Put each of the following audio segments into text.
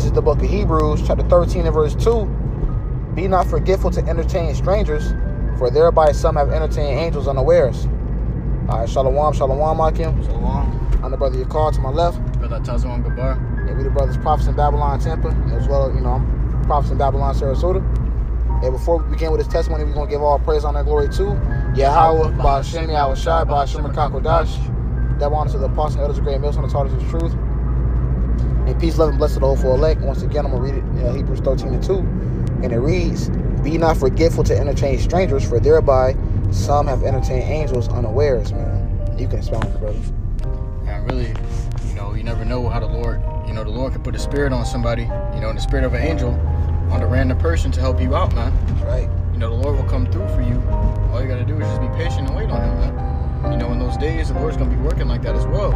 is the book of Hebrews, chapter 13 and verse 2. Be not forgetful to entertain strangers, for thereby some have entertained angels unawares. All right, shalom, shalom, Akim. Shalom. I'm the brother you called to my left. Brother Tazwan Gabar. And we the brothers Prophets in Babylon, Tampa, as well as, I'm Prophets in Babylon, Sarasota. And before we begin with his testimony, we're going to give all praise, honor, and glory to YAHAWAH, BAHASHAM, YAHAWASHI, BAHASHAM, QADASH. That honor to the apostles and elders of great mills on the taught us of truth. And peace, love, and blessed to the hopeful elect. Once again, I'm going to read it, Hebrews 13 and 2. And it reads, be not forgetful to entertain strangers, for thereby some have entertained angels unawares, man. You can expound on it, brothers. Yeah, really, you never know how the Lord, the Lord can put a spirit on somebody, in the spirit of an angel, on a random person to help you out, man. That's right. The Lord will come through for you. All you got to do is just be patient and wait on him, man. In those days, the Lord's going to be working like that as well.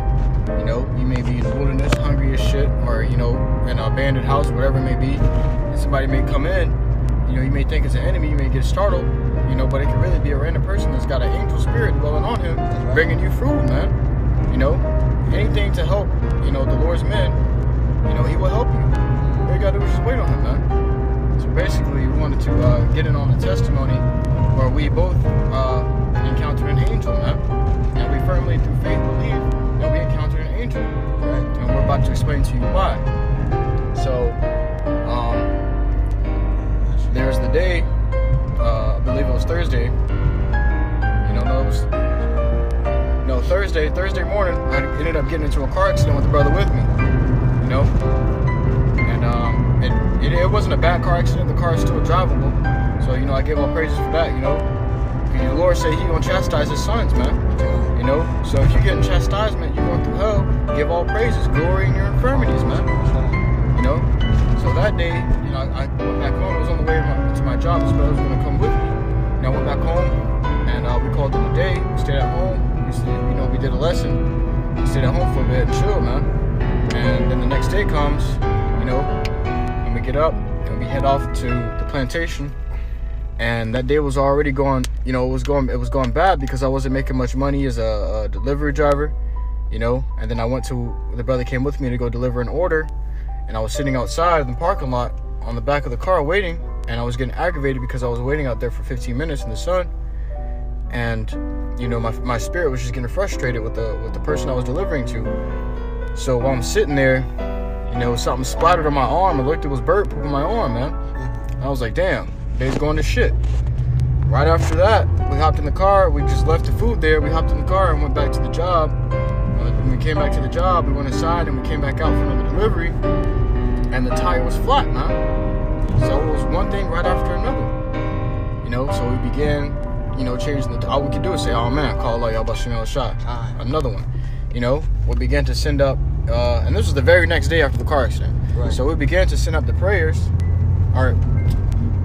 You may be in the wilderness, hungry as shit, or, in an abandoned house, whatever it may be. And somebody may come in, you may think it's an enemy, you may get startled, but it can really be a random person that's got an angel spirit dwelling on him, right, bringing you food, man. Anything to help, the Lord's men, he will help you. All you got to do is just wait on him, man. So basically, we wanted to get in on the testimony where we both encountered an angel, man. And we firmly, through faith, believe that we encountered an angel. Right. And we're about to explain to you why. So, there's the day, I believe it was Thursday. Thursday morning, I ended up getting into a car accident with a brother with me. And it wasn't a bad car accident. The car is still drivable. So, I give all praises for that, The Lord said he gonna chastise his sons, man. So if you're getting chastisement, you're going through hell, give all praises, glory in your infirmities, man. So that day, I went back home. I was on the way to my job. This brother was gonna come with me. And I went back home, and we called it a day. We stayed at home. We did a lesson. We stayed at home for a bit and chilled, man. And then the next day comes, and we get up and we head off to the plantation. And that day was already going, it was going bad because I wasn't making much money as a delivery driver, And then the brother came with me to go deliver an order, and I was sitting outside in the parking lot on the back of the car waiting, and I was getting aggravated because I was waiting out there for 15 minutes in the sun, and my spirit was just getting frustrated with the person I was delivering to. So while I'm sitting there, something splattered on my arm. I looked, it was bird poop on my arm, man. And I was like, damn. Day's going to shit. Right after that, we hopped in the car. We just left the food there. We hopped in the car and went back to the job. When we came back to the job, we went inside and we came back out for another delivery. And the tire was flat, man. So it was one thing right after another. So we began, changing the. All we could do is say, oh man, call Allah Yahawah shot. Another one. We began to send up, and this was the very next day after the car accident. Right. So we began to send up the prayers.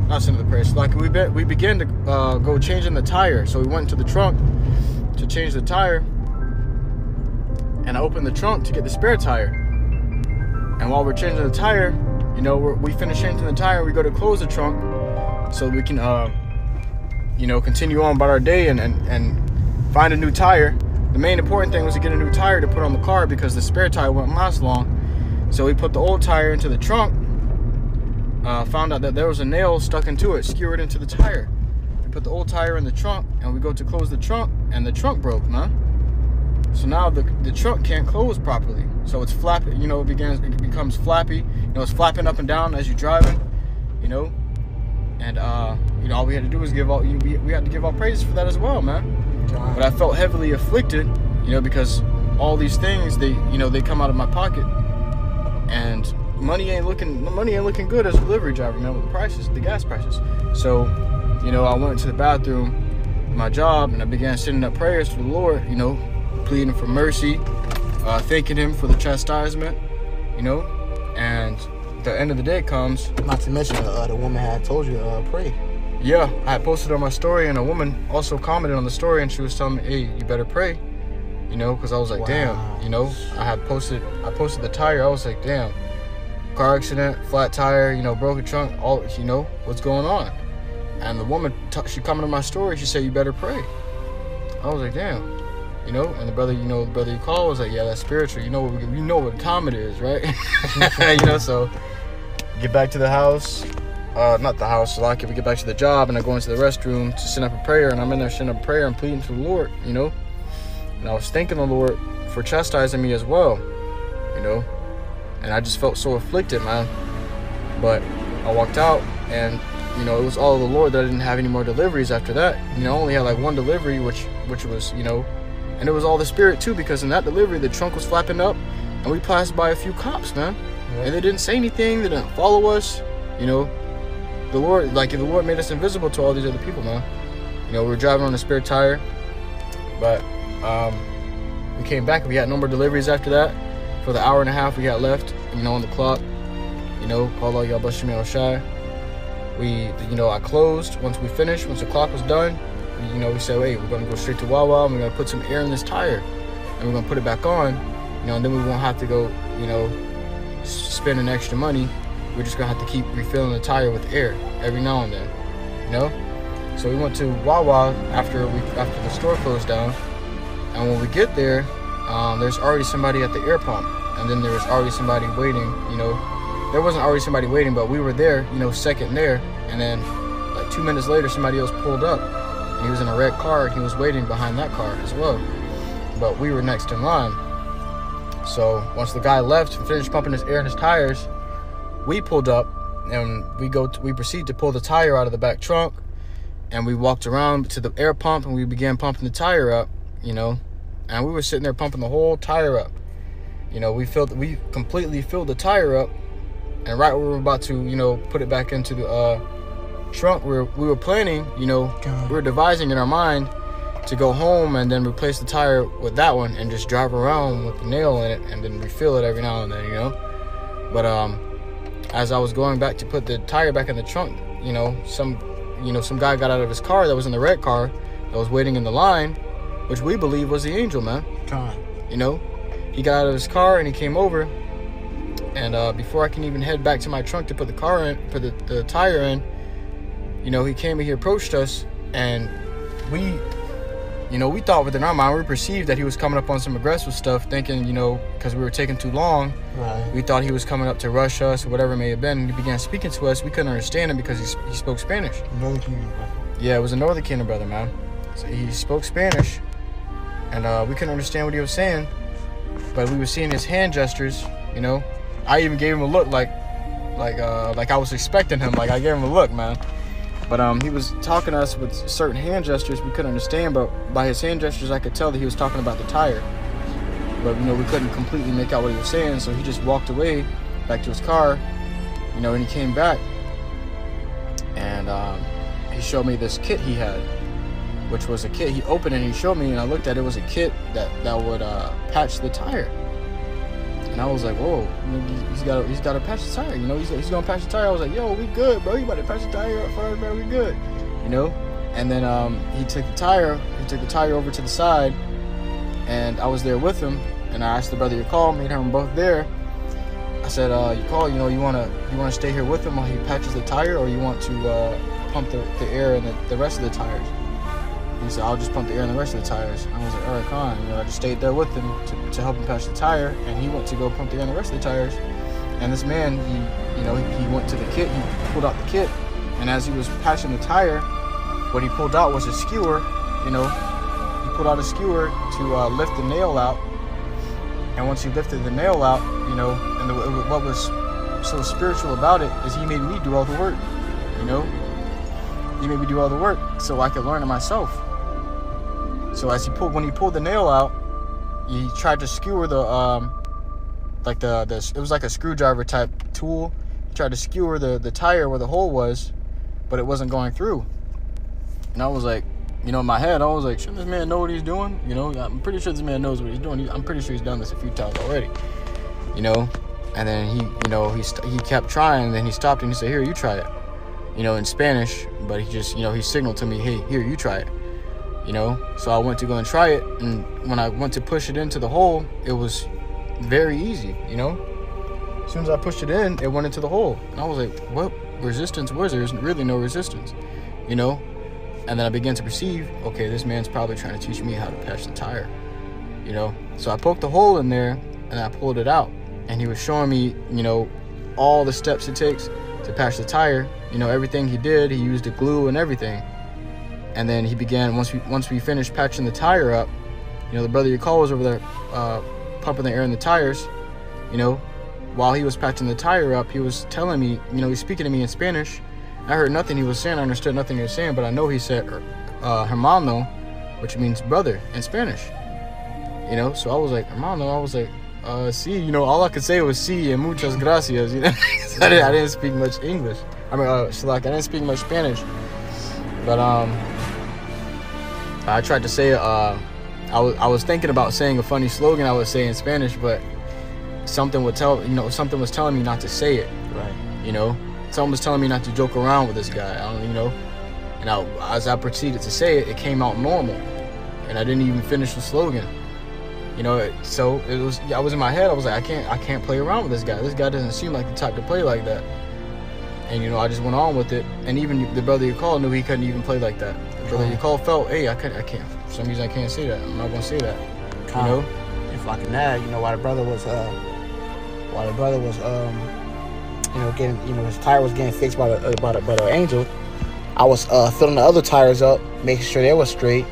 Not send up the prayers. Like we began to go changing the tire. So we went to the trunk to change the tire, and I opened the trunk to get the spare tire. And while we're changing the tire, we finish changing the tire. We go to close the trunk so we can, continue on about our day and find a new tire. The main important thing was to get a new tire to put on the car because the spare tire wouldn't last long. So we put the old tire into the trunk. Found out that there was a nail stuck into it, skewered into the tire. We put the old tire in the trunk, and we go to close the trunk, and the trunk broke, man. So now the trunk can't close properly. So it's flappy, it becomes flappy. It's flapping up and down as you're driving, And all we had to do was we had to give all praises for that as well, man. But I felt heavily afflicted, because all these things they come out of my pocket, and money ain't looking good as a delivery driver, man, with the gas prices. So, I went to the bathroom, my job, and I began sending up prayers for the Lord, pleading for mercy, thanking him for the chastisement, and the end of the day comes. Not to mention the woman had told you to pray. Yeah, I had posted on my story, and a woman also commented on the story, and she was telling me, hey, you better pray, because I was like, wow. Damn, I posted the tire. I was like, damn, car accident, flat tire, broken trunk, all, what's going on? And the woman, she commented on my story, she said, you better pray. I was like, damn, and the brother, the brother you called was like, yeah, that's spiritual, you know what time it is, right? So get back to the house. Not the house, like if we get back to the job, and I go into the restroom to send up a prayer, and I'm in there sending up a prayer and pleading to the Lord, you know. And I was thanking the Lord for chastising me as well, you know. And I just felt so afflicted, man. But I walked out, and you know, it was all the Lord that I didn't have any more deliveries after that. You know, I only had like one delivery, which was, you know, and it was all the Spirit too, because in that delivery the trunk was flapping up, and we passed by a few cops, man, and they didn't say anything, they didn't follow us, you know. The Lord made us invisible to all these other people, man. You know, we were driving on a spare tire, but we came back. We had no more deliveries after that. For the hour and a half we got left, you know, on the clock, you know, YAHAWASHI. You know, I closed once we finished. Once the clock was done, you know, we said, hey, we're gonna go straight to Wawa, and we're gonna put some air in this tire, and we're gonna put it back on, you know, and then we won't have to go, you know, spending extra money. We're just gonna have to keep refilling the tire with air every now and then, you know. So we went to Wawa after the store closed down, and when we get there, there's already somebody at the air pump, and then there was already somebody waiting. You know, there wasn't already somebody waiting, but we were there, you know, second there, and then like 2 minutes later, somebody else pulled up, and he was in a red car, and he was waiting behind that car as well, but we were next in line. So once the guy left and finished pumping his air in his tires, we pulled up, and we proceeded to pull the tire out of the back trunk, and we walked around to the air pump, and we began pumping the tire up, you know, and we were sitting there pumping the whole tire up. You know, we completely filled the tire up, and right when we were about to, you know, put it back into the trunk, we were planning, you know, we were devising in our mind to go home and then replace the tire with that one and just drive around with the nail in it and then refill it every now and then, you know. But as I was going back to put the tire back in the trunk, you know, some guy got out of his car that was in the red car that was waiting in the line, which we believe was the angel, man. You know, he got out of his car and he came over, and before I can even head back to my trunk to put the car in, put the tire in, you know, he came and he approached us, and we thought within our mind, we perceived that he was coming up on some aggressive stuff, thinking, you know, because we were taking too long, right, we thought he was coming up to rush us or whatever it may have been. And he began speaking to us. We couldn't understand him because he spoke Spanish. Northern Kingdom brother. Yeah, it was a Northern Kingdom brother, man. So he spoke Spanish, and we couldn't understand what he was saying, but we were seeing his hand gestures, you know. I even gave him a look like I was expecting him. Like, I gave him a look, man. But he was talking to us with certain hand gestures we couldn't understand, but by his hand gestures I could tell that he was talking about the tire. But, you know, we couldn't completely make out what he was saying, so he just walked away back to his car, you know, and he came back, and he showed me this kit he had, which was a kit. He opened it and he showed me, and I looked at it. It was a kit that would patch the tire. And I was like, whoa, he's got to patch the tire, you know, he's gonna patch the tire. I was like, yo, we good, bro, you about to patch the tire up first, bro, we good, you know. And then he took the tire over to the side, and I was there with him, and I asked the brother to call, me and him both there. I said, you call, you know, you wanna stay here with him while he patches the tire, or you want to pump the air in the rest of the tires? He said, I'll just pump the air in the rest of the tires. I was like, all right, fine. You know, I just stayed there with him to help him patch the tire, and he went to go pump the air in the rest of the tires. And this man, he went to the kit, he pulled out the kit, and as he was patching the tire, what he pulled out was a skewer, you know. He pulled out a skewer to lift the nail out, and once he lifted the nail out, you know, and what was so spiritual about it is he made me do all the work, you know. He made me do all the work so I could learn it myself. So when he pulled the nail out, he tried to skewer the it was like a screwdriver type tool. He tried to skewer the tire where the hole was, but it wasn't going through. And I was like, you know, in my head, I was like, shouldn't this man know what he's doing? You know, I'm pretty sure this man knows what he's doing. I'm pretty sure he's done this a few times already. You know, and then he kept trying, and then he stopped and he said, here, you try it. You know, in Spanish, but he just, you know, he signaled to me, hey, here, you try it. You know, so I went to go and try it, and when I went to push it into the hole, it was very easy, you know. As soon as I pushed it in, it went into the hole, and I was like, what resistance was there? There's really no resistance, you know. And then I began to perceive, okay, this man's probably trying to teach me how to patch the tire, you know. So I poked the hole in there, and I pulled it out, and he was showing me, you know, all the steps it takes to patch the tire. You know, everything he did, he used the glue and everything. And then he began, once we finished patching the tire up, you know, the brother you call was over there pumping the air in the tires. You know, while he was patching the tire up, he was telling me, you know, he's speaking to me in Spanish. I heard nothing he was saying. I understood nothing he was saying, but I know he said hermano, which means brother in Spanish. You know, so I was like, hermano, I was like, sí, you know, all I could say was sí and muchas gracias, you know. I didn't speak much English. I mean, I didn't speak much Spanish. But I tried to say, I was thinking about saying a funny slogan I would say in Spanish, but something was telling me not to say it. Right. You know, something was telling me not to joke around with this guy. You know, and as I proceeded to say it, it came out normal, and I didn't even finish the slogan. You know, so it was. I was in my head. I was like, I can't play around with this guy. This guy doesn't seem like the type to play like that. And you know, I just went on with it. And even the brother you called knew he couldn't even play like that. The brother you called felt, hey, I can't. For some reason, I can't say that. I'm not gonna say that. You know. If I can add, you know, while the brother was, you know, getting, you know, his tire was getting fixed by the angel, I was filling the other tires up, making sure they were straight.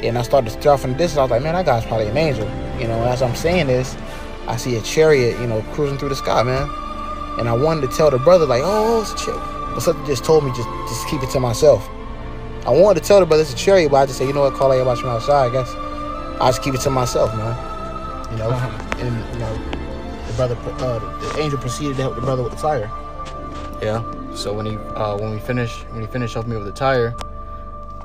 And I started to start from the distance. I was like, man, that guy's probably an angel. You know, as I'm saying this, I see a chariot, you know, cruising through the sky, man. And I wanted to tell the brother, like, oh, it's a chariot. But something just told me, just keep it to myself. I wanted to tell the brother it's a chariot, but I just said, you know what, call everybody from outside, I guess. I just keep it to myself, man. You know, and, you know, the brother, the angel proceeded to help the brother with the tire. Yeah. So when he finished helping me with the tire,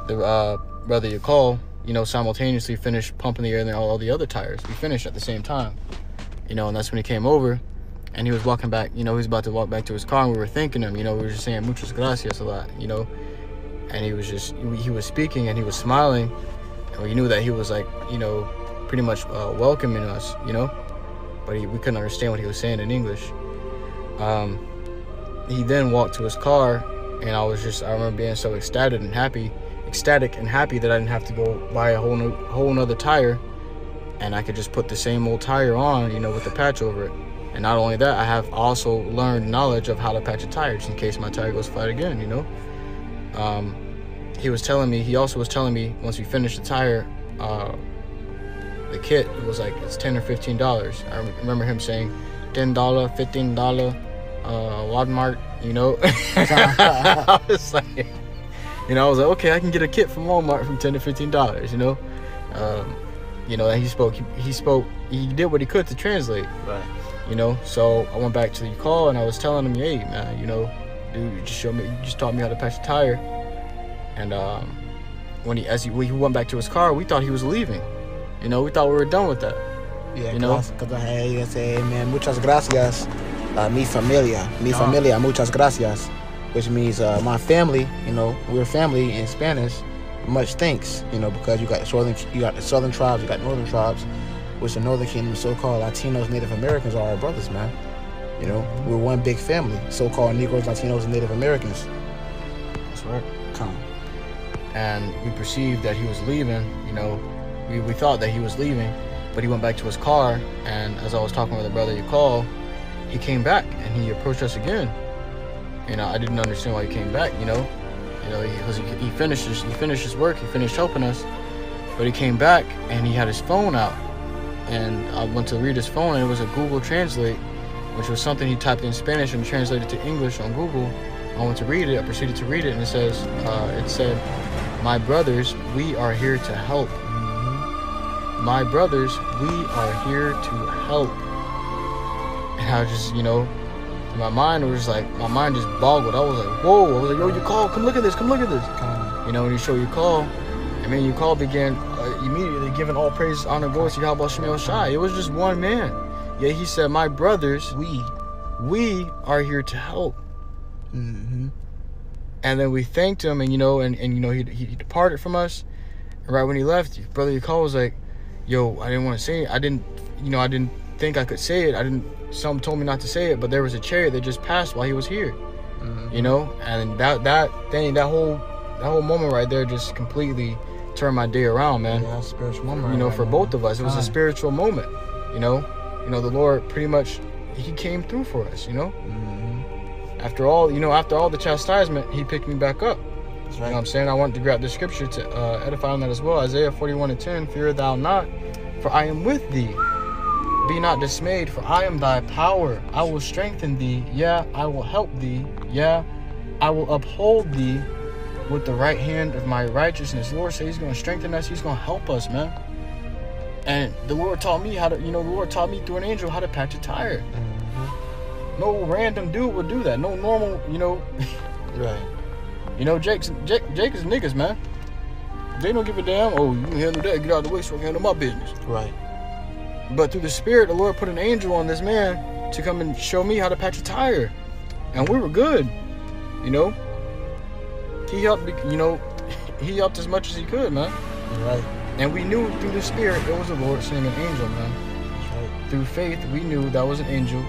the brother you call, you know, simultaneously finished pumping the air in all the other tires. We finished at the same time, you know, and that's when he came over, and he was walking back. You know, he was about to walk back to his car, and we were thanking him. You know, we were just saying muchas gracias a lot. You know, and he was speaking and he was smiling, and we knew that he was like, you know, pretty much welcoming us. You know, but we couldn't understand what he was saying in English. He then walked to his car, and I remember being so ecstatic and happy that I didn't have to go buy a whole nother tire, and I could just put the same old tire on, you know, with the patch over it. And not only that, I have also learned knowledge of how to patch a tire just in case my tire goes flat again, you know. He also was telling me once we finished the tire, the kit, it was like, it's $10 or $15. I remember him saying $10, $15, Walmart, you know. I was like, you know, I was like, okay, I can get a kit from Walmart from $10 to $15, you know. You know, and he did what he could to translate. Right. You know, so I went back to the call and I was telling him, hey, man, you know, dude, you just taught me how to patch a tire. And when he went back to his car, we thought he was leaving. You know, we thought we were done with that. Yeah, you know, because I had to say, man, muchas gracias, mi familia, muchas gracias, which means my family. You know, we're family in Spanish. Much thanks, you know, because you got the southern tribes, you got northern tribes, which the northern kingdom, so-called Latinos, Native Americans are our brothers, man. You know, we're one big family, so-called Negroes, Latinos, and Native Americans. That's right. And we perceived that he was leaving. You know, we thought that he was leaving, but he went back to his car. And as I was talking with the brother you call, he came back and he approached us again. You know, I didn't understand why he came back. You know, he finished his work, he finished helping us, but he came back and he had his phone out, and I went to read his phone, and it was a Google Translate, which was something he typed in Spanish and translated to English on Google. I went to read it, I proceeded to read it, and it said, my brothers, we are here to help. My brothers, we are here to help. And I just, you know, my mind just boggled. I was like, whoa. I was like, yo, you call, come look at this. You know, when you show your call, and then your call began immediately giving all praise, honor, glory to YAHAWASHI. It was just one man. Yeah, he said, my brothers, we are here to help. Mm-hmm. And then we thanked him, and you know, he departed from us. And right when he left, brother your call was like, yo, I didn't want to say it. I didn't think I could say it. Some told me not to say it, but there was a chariot that just passed while he was here. Mm-hmm. You know, and that whole moment right there just completely turned my day around, man. Yeah, that's a spiritual moment. You know, for both of us, it was a spiritual moment. You know, the Lord pretty much, he came through for us, you know. After all, you know, after all the chastisement, he picked me back up. That's You right. know what I'm saying? I wanted to grab the scripture to edify on that as well. Isaiah 41:10, fear thou not, for I am with thee. Be not dismayed, for I am thy power. I will strengthen thee. Yeah, I will help thee. Yeah, I will uphold thee with the right hand of my righteousness. The Lord said he's going to strengthen us. He's going to help us, man. And the Lord taught me how to, you know, the Lord taught me through an angel how to patch a tire. No random dude would do that. No normal, you know. Right. You know, Jake is niggas, man. They don't give a damn. Oh, you can handle that. Get out of the way so I can handle my business. Right. But through the Spirit, the Lord put an angel on this man to come and show me how to patch a tire. And we were good. You know. He helped, you know, he helped as much as he could, man. Right. And we knew through the Spirit it was the Lord sending an angel, man. That's right. Through faith, we knew that was an angel,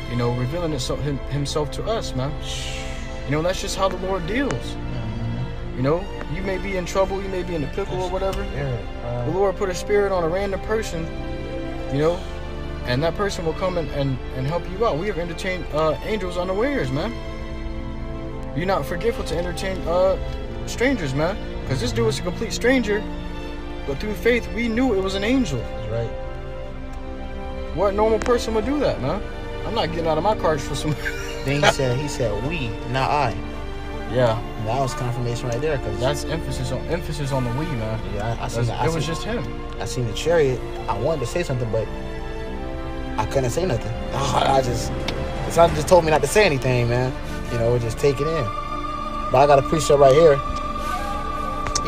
you know, revealing himself to us, man. You know, that's just how the Lord deals. You know, you may be in trouble, you may be in a pickle or whatever. The Lord put a spirit on a random person, you know, and that person will come and help you out. We have entertained angels unawares, man. You're not forgetful to entertain strangers, man. Because this dude was a complete stranger, but through faith, we knew it was an angel. That's right. What normal person would do that, man? I'm not getting out of my car for some... Then he said we, not I. Yeah. And that was confirmation right there, because That's emphasis on the we, man. yeah, I seen It was just him. I seen the chariot. I wanted to say something, but I couldn't say nothing. The son just told me not to say anything, man. You know, just take it in. But I got a precept right here.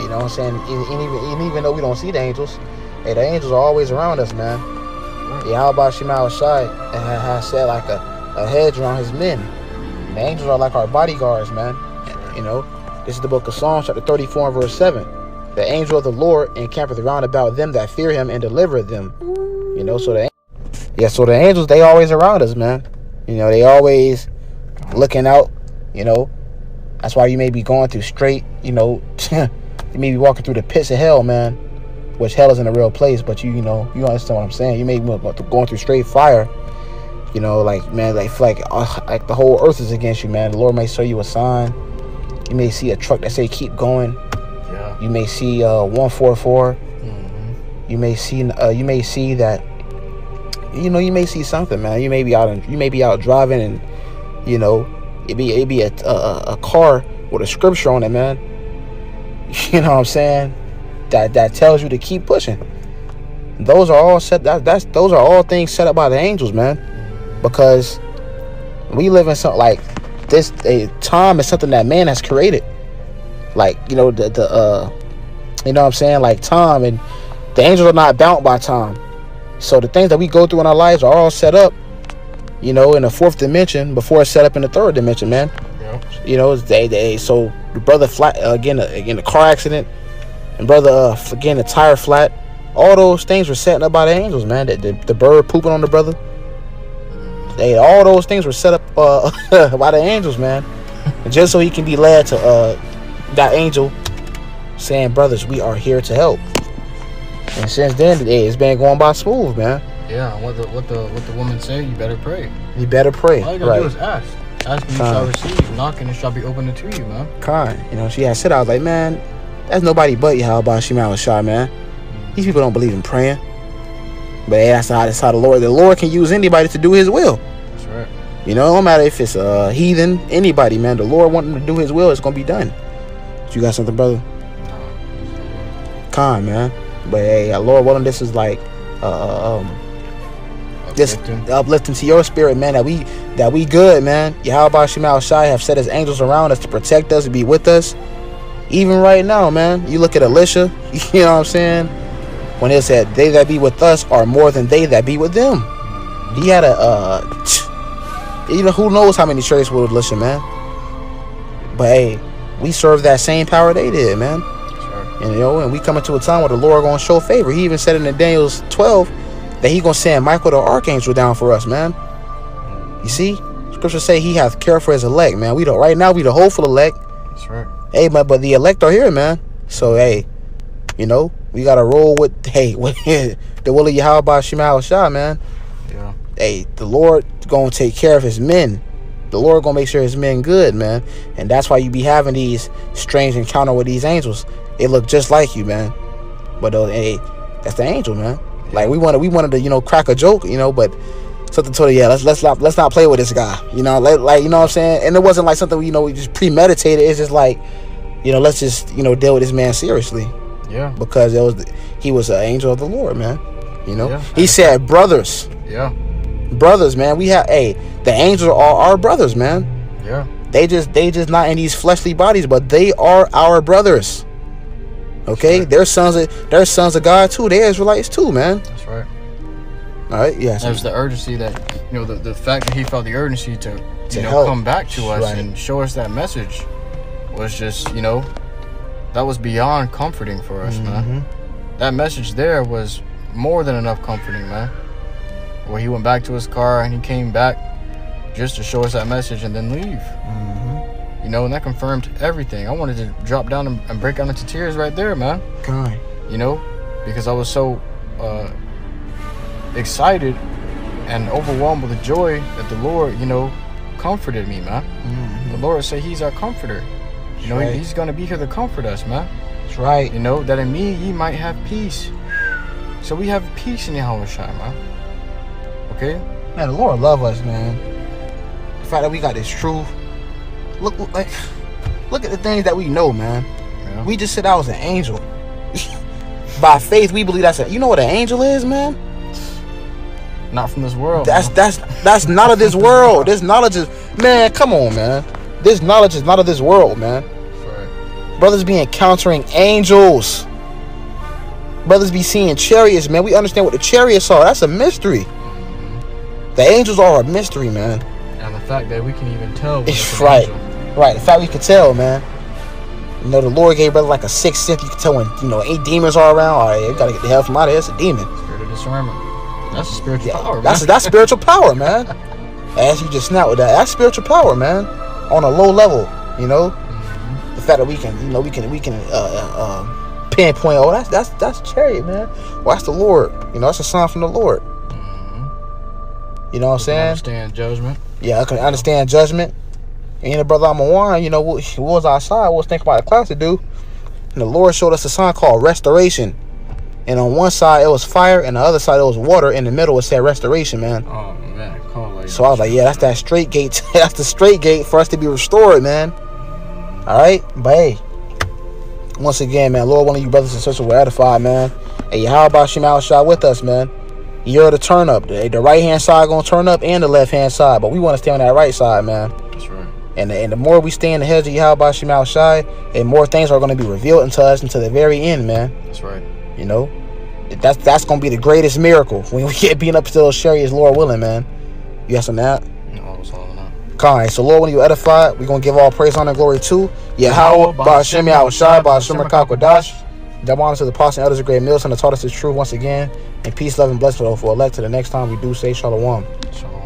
You know what I'm saying? And even though we don't see the angels, hey, the angels are always around us, man. YAHAWASHI has said like a hedge around his men. The angels are like our bodyguards, man. You know, this is the book of Psalms, chapter 34 and verse 7. The angel of the Lord encampeth round about them that fear him and delivereth them. You know, so the angels, they always around us, man. You know, they always looking out, you know. That's why you may be going through straight, you know, you may be walking through the pits of hell, man. Which hell isn't a real place, but you know, you understand what I'm saying. You may be going through straight fire. You know, like, man, like the whole earth is against you, man. The Lord may show you a sign. You may see a truck that say keep going. Yeah. You may see 144. You may see that. You know, you may see something, man. You may be out driving, and you know, it be a car with a scripture on it, man. You know what I'm saying? That tells you to keep pushing. Those are all those are all things set up by the angels, man. Because we live in something like this. Time is something that man has created. Like, you know, you know what I'm saying? Like time, and the angels are not bound by time. So the things that we go through in our lives are all set up, you know, in the fourth dimension before it's set up in the third dimension, man. Yeah. You know, so the brother flat again, a car accident, and brother again the tire flat. All those things were set up by the angels, man. The bird pooping on the brother. All those things were set up by the angels, man. And just so he can be led to that angel saying, brothers, we are here to help. And since then, it's been going by smooth, man. Yeah, what the woman said, you better pray. You better pray. All you gotta do is ask. Ask and you shall receive. Knocking and shall be opened to you, man. Kind. You know, she had said, I was like, man, that's nobody but YAHAWASHI, man. These people don't believe in praying. But hey, that's how the Lord can use anybody to do his will. That's right. You know, no matter if it's a heathen, anybody, man. The Lord wanting to do his will, it's gonna be done. You got something, brother? Kind, man. But hey, Lord willing, this is like this uplifting to your spirit, man, that we good, man. YAHAWASHI have set his angels around us to protect us, to be with us. Even right now, man. You look at Elisha, you know what I'm saying? When it said, they that be with us are more than they that be with them. He had you know, who knows how many chariots with Elisha, man. But hey, we serve that same power they did, man. Sure. And, you know, and we come into a time where the Lord gonna show favor. He even said in Daniel 12 that he gonna send Michael the archangel down for us, man. You see, scripture say he hath care for his elect, man. Right now we the hopeful elect. That's right. Hey, but the elect are here, man. So hey, you know, we gotta roll with the will of YAHAWASHI, man. Yeah. Hey, the Lord gonna take care of his men. The Lord gonna make sure his men good, man. And that's why you be having these strange encounter with these angels. They look just like you, man. But hey, that's the angel, man. Like we wanted to, crack a joke, but something told her, yeah, let's not play with this guy, like you know what I'm saying. And it wasn't like something we just premeditated. It's just like, let's just deal with this man seriously. Yeah. Because he was an angel of the Lord, man. Yeah. He said, brothers. Yeah. Brothers, man. The angels are our brothers, man. Yeah. They just not in these fleshly bodies, but they are our brothers. Okay, right. They're sons of God too. They're Israelites too, man. That's right. All right, yeah. There's the urgency that the fact that he felt the urgency to help. come back to us Right. and show us that message was just that was beyond comforting for us, man. That message there was more than enough comforting, man. Where he went back to his car and he came back just to show us that message and then leave. And that confirmed everything. I wanted to drop down and break out into tears right there, man. God. Because I was so excited and overwhelmed with the joy that the Lord, comforted me, man. The Lord said he's our comforter. Right. He's going to be here to comfort us, man. That's right. That in me ye might have peace. So we have peace in YAHAWASHI, man. Okay? Man, the Lord love us, man. The fact that we got this truth. Look at the things that we know, man. Yeah. We just said I was an angel. By faith, we believe that's you know what an angel is, man? Not from this world. That's not of this world. This knowledge is, man, come on, man. This knowledge is not of this world, man. That's right. Brothers be encountering angels. Brothers be seeing chariots, man. We understand what the chariots are. That's a mystery. The angels are a mystery, man. And the fact that we can even tell. It's right. Right. The fact we can tell, man. The Lord gave brother like a sixth sense. You can tell when, 8 demons are around. All right, you gotta get the hell from out of here. It's a demon. Spirit of discernment. That's a spiritual power, man. That's spiritual power, man. As you just snapped with that, that's spiritual power, man. On a low level, the fact that we can pinpoint. Oh, that's chariot, man. Well, that's the Lord. That's a sign from the Lord. You know what I'm saying? Understand judgment. Yeah, I can understand judgment. And brother, I'm a one. We was outside. We was thinking about a class to do, and the Lord showed us a sign called restoration. And on one side it was fire, and the other side it was water. In the middle it said restoration, man. Oh man, so I was like, yeah, that's that straight gate. That's the straight gate for us to be restored, man. All right, but hey, once again, man, Lord, one of you brothers and sisters were edified, man. Hey, YAHAWASHI with us, man. You're the turn up. The right hand side gonna turn up, and the left hand side, but we want to stay on that right side, man. That's right. And the more we stay in the heads of YAHAWASHI, and more things are going to be revealed unto us until the very end, man. That's right. That's going to be the greatest miracle when we get being up to those chariots, Lord willing, man. You got something out? No, it's all enough. Alright, so Lord, when you edified, we're going to give all praise, honor, and glory to Yahawah, BAHASHAM, YAHAWASHI, BAHASHAM, QADASH. Double honor to the apostles and elders of great Mills and taught us the truth once again. And peace, love, and blessing for elect to the next time we do say shalom. Shalom.